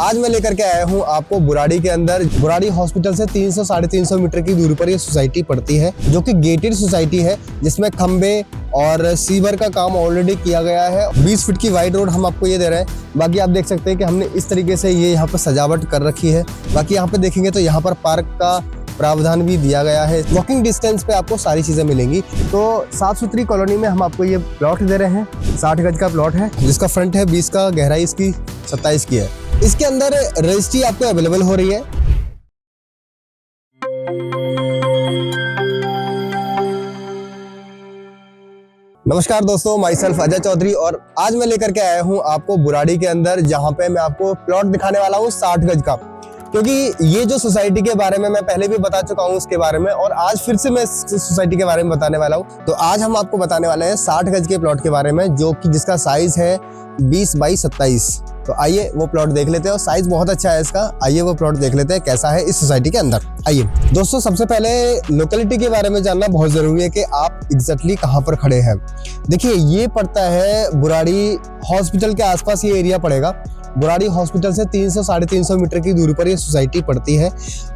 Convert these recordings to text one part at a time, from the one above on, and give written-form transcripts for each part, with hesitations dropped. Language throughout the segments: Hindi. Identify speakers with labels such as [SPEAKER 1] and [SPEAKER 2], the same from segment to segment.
[SPEAKER 1] आज मैं लेकर के आया हूँ आपको बुराड़ी के अंदर। बुराड़ी हॉस्पिटल से 300-350 मीटर की दूरी पर ये सोसाइटी पड़ती है, जो कि गेटेड सोसाइटी है, जिसमें खंबे और सीवर का काम ऑलरेडी किया गया है। 20 फीट की वाइड रोड हम आपको ये दे रहे हैं। बाकी आप देख सकते हैं कि हमने इस तरीके से ये यहाँ पर सजावट कर रखी है। बाकी यहाँ पे देखेंगे तो यहाँ पर पार्क का प्रावधान भी दिया गया है। वॉकिंग डिस्टेंस पे आपको सारी चीजें मिलेंगी। तो साफ सुथरी कॉलोनी में हम आपको ये प्लॉट दे रहे हैं। 60 गज का प्लॉट है, जिसका फ्रंट है 20 का, गहराई इसकी 27 की है। इसके अंदर रजिस्ट्री आपको अवेलेबल हो रही है। नमस्कार दोस्तों, माई सेल्फ अजय चौधरी, और आज मैं लेकर के आया हूँ आपको बुराड़ी के अंदर, जहाँ पे मैं आपको प्लॉट दिखाने वाला हूँ 60 गज का। क्योंकि ये जो सोसाइटी के बारे में मैं पहले भी बता चुका हूँ उसके बारे में, और आज फिर से मैं सोसाइटी के बारे में बताने वाला हूँ। तो आज हम आपको बताने वाले हैं 60 गज के प्लॉट के बारे में, जो कि जिसका साइज है 20 बाई 27। तो आइए वो प्लॉट देख लेते हैं, और साइज बहुत अच्छा है इसका। आइए वो प्लॉट देख लेते हैं कैसा है इस सोसाइटी के अंदर। आइए दोस्तों, सबसे पहले लोकेलिटी के बारे में जानना बहुत जरूरी है कि आप एग्जैक्टली कहाँ पर खड़े हैं। देखिए, ये पड़ता है बुराड़ी हॉस्पिटल के आसपास, ये एरिया पड़ेगा। बुराड़ी हॉस्पिटल से 300-350 मीटर की दूरी पर ये सोसाइटी पड़ती है,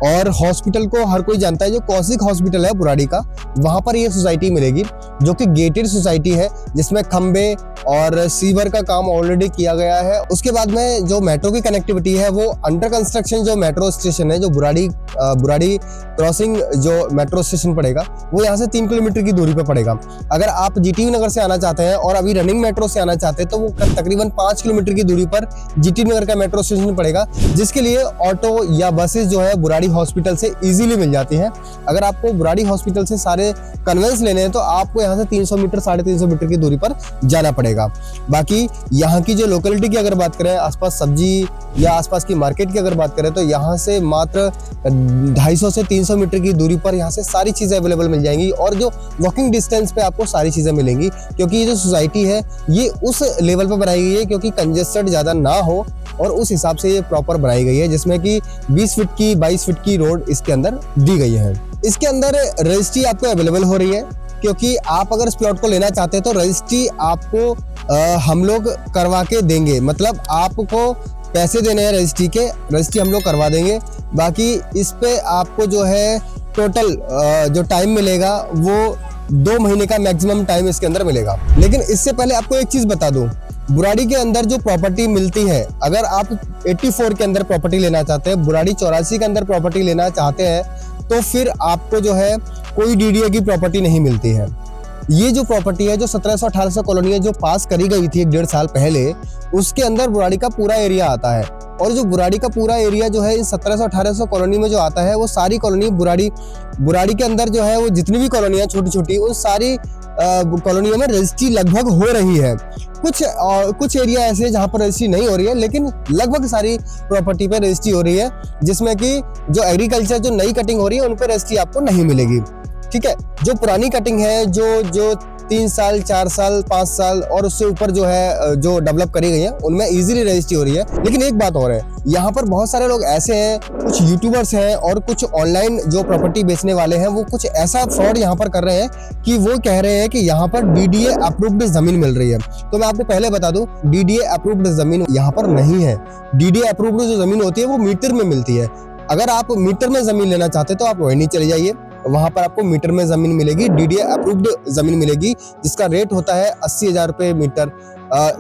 [SPEAKER 1] और हॉस्पिटल को हर कोई जानता है। जो कौशिक हॉस्पिटल है बुराड़ी का, वहां पर ये सोसाइटी मिलेगी, जो कि गेटेड सोसाइटी है, जिसमें खंबे और सीवर का काम ऑलरेडी किया गया है। उसके बाद में जो मेट्रो की कनेक्टिविटी है, वो अंडर कंस्ट्रक्शन जो मेट्रो स्टेशन है, जो बुराड़ी क्रॉसिंग जो मेट्रो स्टेशन पड़ेगा, वो यहाँ से 3 किलोमीटर की दूरी पर पड़ेगा। अगर आप जीटी नगर से आना चाहते हैं और अभी रनिंग मेट्रो से आना चाहते हैं, तो वो तकरीबन 5 किलोमीटर की दूरी पर जीटी नगर का मेट्रो स्टेशन पड़ेगा, जिसके लिए ऑटो या बसेस जो है बुराड़ी हॉस्पिटल से इजीली मिल जाती हैं। अगर आपको बुराड़ी हॉस्पिटल से सारे कन्वेंस लेने हैं, तो आपको यहाँ से 300 मीटर 350 मीटर की दूरी पर जाना पड़ेगा। बाकी यहाँ की जो लोकेलिटी की अगर बात करें, आसपास सब्जी या आसपास की मार्केट की अगर बात करें, तो यहाँ से मात्र 250 से 300 मीटर की दूरी पर यहाँ से सारी चीजें अवेलेबल मिल जाएंगी, और जो वॉकिंग डिस्टेंस पे आपको सारी चीजें मिलेंगी। क्योंकि ये जो सोसाइटी है, ये उस लेवल पर बनाई गई है क्योंकि कंजेस्टेड ज्यादा ना हो, और उस हिसाब से ये प्रॉपर बनाई गई है, जिसमें कि 20 फीट की 22 फीट की रोड इसके अंदर दी गई है। इसके अंदर रजिस्ट्री आपको अवेलेबल हो रही है, क्योंकि आप अगर इस प्लॉट को लेना चाहते हैं तो रजिस्ट्री आपको हम लोग करवा के देंगे। मतलब आपको पैसे देने हैं रजिस्ट्री के, रजिस्ट्री हम लोग करवा देंगे। बाकी इस पे आपको जो है टोटल जो टाइम मिलेगा, वो 2 महीने का मैक्सिमम टाइम इसके अंदर मिलेगा। लेकिन इससे पहले आपको एक चीज बता दूं, बुराड़ी के अंदर जो प्रॉपर्टी मिलती है, अगर आप 84 के अंदर प्रॉपर्टी लेना चाहते हैं, बुराड़ी 84 के अंदर प्रॉपर्टी लेना चाहते हैं, तो फिर आपको जो है कोई डीडीए की प्रॉपर्टी नहीं मिलती है। ये जो प्रॉपर्टी है, जो 1700-1800 कॉलोनी जो पास करी गई थी 1.5 साल पहले, उसके अंदर बुराड़ी का पूरा एरिया आता है। और जो बुराड़ी का पूरा एरिया जो है, इन 1700-1800 कॉलोनी में जो आता है, वो सारी कॉलोनी बुराड़ी के अंदर जो है, वो जितनी भी कॉलोनियाँ छोटी छोटी, उन सारी कॉलोनियों में रजिस्ट्री लगभग हो रही है। कुछ एरिया ऐसे जहाँ पर रजिस्ट्री नहीं हो रही है, लेकिन लगभग सारी प्रॉपर्टी पे रजिस्ट्री हो रही है, जिसमें कि जो एग्रीकल्चर जो नई कटिंग हो रही है, उन पर रजिस्ट्री आपको नहीं मिलेगी। ठीक है, जो पुरानी कटिंग है, जो 3 साल 4 साल 5 साल और उससे ऊपर जो है, जो डेवलप करी गई है, उनमें इजीली रजिस्ट्री हो रही है। लेकिन एक बात और है, यहाँ पर बहुत सारे लोग ऐसे हैं, कुछ यूट्यूबर्स हैं और कुछ ऑनलाइन जो प्रॉपर्टी बेचने वाले हैं, वो कुछ ऐसा फ्रॉड यहाँ पर कर रहे हैं कि वो कह रहे हैं कि यहाँ पर डीडीए अप्रूव्ड जमीन मिल रही है। तो मैं आपको पहले बता दूं, डीडीए अप्रूव्ड जमीन यहाँ पर नहीं है। डीडीए अप्रूव्ड जो जमीन होती है, वो मीटर में मिलती है। अगर आप मीटर में जमीन लेना चाहते हैं, तो आप वहीं चले जाइए, वहां पर आपको मीटर में जमीन मिलेगी, डीडीए अप्रूव्ड जमीन मिलेगी, जिसका रेट होता है 80,000 रुपए मीटर,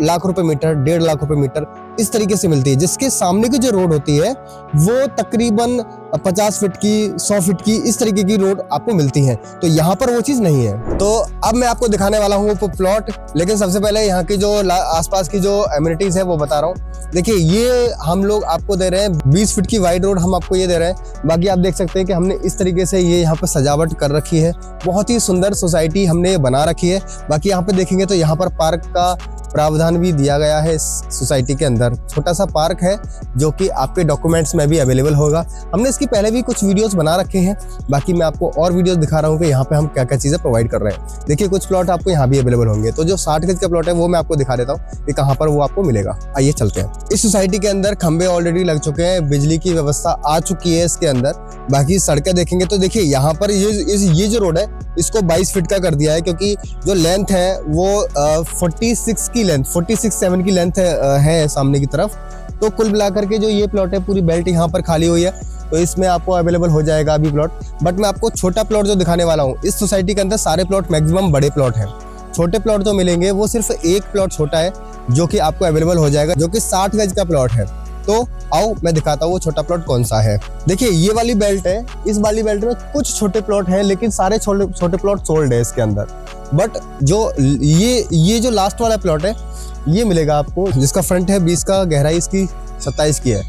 [SPEAKER 1] लाख रुपए मीटर, 1.5 लाख रुपए मीटर, इस तरीके से मिलती है। जिसके सामने की जो रोड होती है, वो तकरीबन 50 फीट की 100 फीट की इस तरीके की रोड आपको मिलती है। तो यहाँ पर वो चीज नहीं है। तो अब मैं आपको दिखाने वाला हूँ प्लॉट, लेकिन सबसे पहले यहाँ की जो आसपास की जो एमिनिटीज है वो बता रहा हूँ। देखिए, ये हम लोग आपको दे रहे हैं 20 फीट की वाइड रोड, हम आपको ये दे रहे हैं। बाकी आप देख सकते हैं कि हमने इस तरीके से ये यहाँ पर सजावट कर रखी है। बहुत ही सुंदर सोसाइटी हमने ये बना रखी है। बाकी यहाँ पे देखेंगे तो यहाँ पर पार्क का प्रावधान भी दिया गया है। इस सोसाइटी के अंदर छोटा सा पार्क है, जो कि आपके डॉक्यूमेंट्स में भी अवेलेबल होगा। हमने इसकी पहले भी कुछ वीडियोस बना रखे हैं। बाकी मैं आपको और वीडियोस दिखा रहा हूँ कि यहाँ पे हम क्या क्या चीज़ें प्रोवाइड कर रहे हैं। देखिए, कुछ प्लॉट आपको यहाँ भी अवेलेबल होंगे। तो जो 60 गज का प्लॉट है, वो मैं आपको दिखा देता हूँ कि कहाँ पर वो आपको मिलेगा। आइए चलते हैं। इस सोसाइटी के अंदर खंबे ऑलरेडी लग चुके हैं, बिजली की व्यवस्था आ चुकी है इसके अंदर। बाकी सड़कें देखेंगे तो देखिए, यहाँ पर ये जो रोड है, इसको 22 फीट का कर दिया है, क्योंकि जो लेंथ है वो 46 की लेंथ 46-7 की लेंथ है सामने की तरफ। तो कुल मिलाकर के जो ये प्लॉट है, पूरी बेल्ट यहाँ पर खाली हुई है, तो इसमें आपको अवेलेबल हो जाएगा अभी प्लॉट। बट मैं आपको छोटा प्लॉट जो दिखाने वाला हूँ, इस सोसाइटी के अंदर सारे प्लॉट मैक्सिमम बड़े प्लॉट हैं। छोटे प्लॉट जो मिलेंगे वो सिर्फ एक प्लॉट छोटा है जो कि आपको अवेलेबल हो जाएगा, जो कि 60 गज का प्लॉट है। तो आओ मैं दिखाता हूँ वो छोटा प्लॉट कौन सा है। देखिए ये वाली बेल्ट है, इस वाली बेल्ट में कुछ छोटे प्लॉट हैं, लेकिन सारे छोटे प्लॉट सोल्ड है इसके अंदर। बट जो ये जो लास्ट वाला प्लॉट है ये मिलेगा आपको, जिसका फ्रंट है 20 का, गहराई इसकी 27 की है।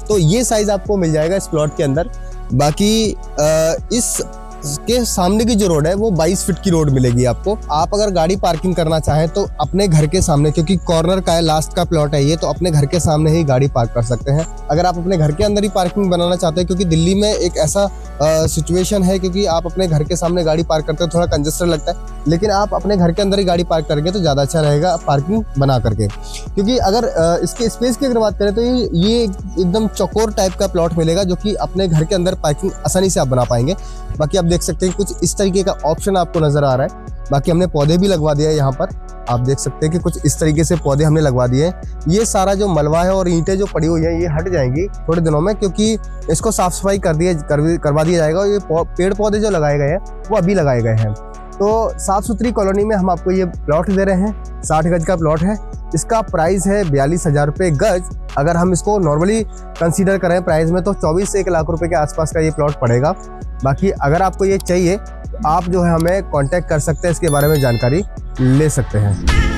[SPEAKER 1] तो ये साइज आपको मिल जाएगा इस प्लॉट के अंदर। बाकी इसके सामने की जो रोड है वो 22 फीट की रोड मिलेगी आपको। आप अगर गाड़ी पार्किंग करना चाहें तो अपने घर के सामने, क्योंकि कॉर्नर का है, लास्ट का प्लॉट है ये, तो अपने घर के सामने ही गाड़ी पार्क कर सकते हैं। अगर आप अपने घर के अंदर ही पार्किंग बनाना चाहते हैं, क्योंकि दिल्ली में एक ऐसा सिचुएशन है, क्योंकि आप अपने घर के सामने गाड़ी पार्क करते हो थोड़ा कंजेस्टेड लगता है, लेकिन आप अपने घर के अंदर ही गाड़ी पार्क करेंगे तो ज़्यादा अच्छा रहेगा पार्किंग बना करके। क्योंकि अगर इसके स्पेस की अगर बात करें तो ये एकदम चौकोर टाइप का प्लॉट मिलेगा, जो कि अपने घर के अंदर पार्किंग आसानी से आप बना पाएंगे। बाकी आप देख सकते हैं कुछ इस तरीके का ऑप्शन आपको नज़र आ रहा है। बाकी हमने पौधे भी लगवा दिया है यहाँ पर, आप देख सकते हैं कि कुछ इस तरीके से पौधे हमने लगवा दिए हैं। ये सारा जो मलबा है और ईंटें जो पड़ी हुई हैं ये हट जाएंगी थोड़े दिनों में, क्योंकि इसको साफ सफाई करवा दिया जाएगा। और ये पेड़ पौधे जो लगाए गए हैं वो अभी लगाए गए हैं। तो साफ सुथरी कॉलोनी में हम आपको ये प्लॉट दे रहे हैं। 60 गज का प्लॉट है, इसका प्राइस है 42,000 रुपये गज। अगर हम इसको नॉर्मली कंसीडर करें प्राइस में तो 24 से 1 लाख रुपए के आसपास का ये प्लॉट पड़ेगा। बाकी अगर आपको ये चाहिए तो आप जो है हमें कांटेक्ट कर सकते हैं, इसके बारे में जानकारी ले सकते हैं।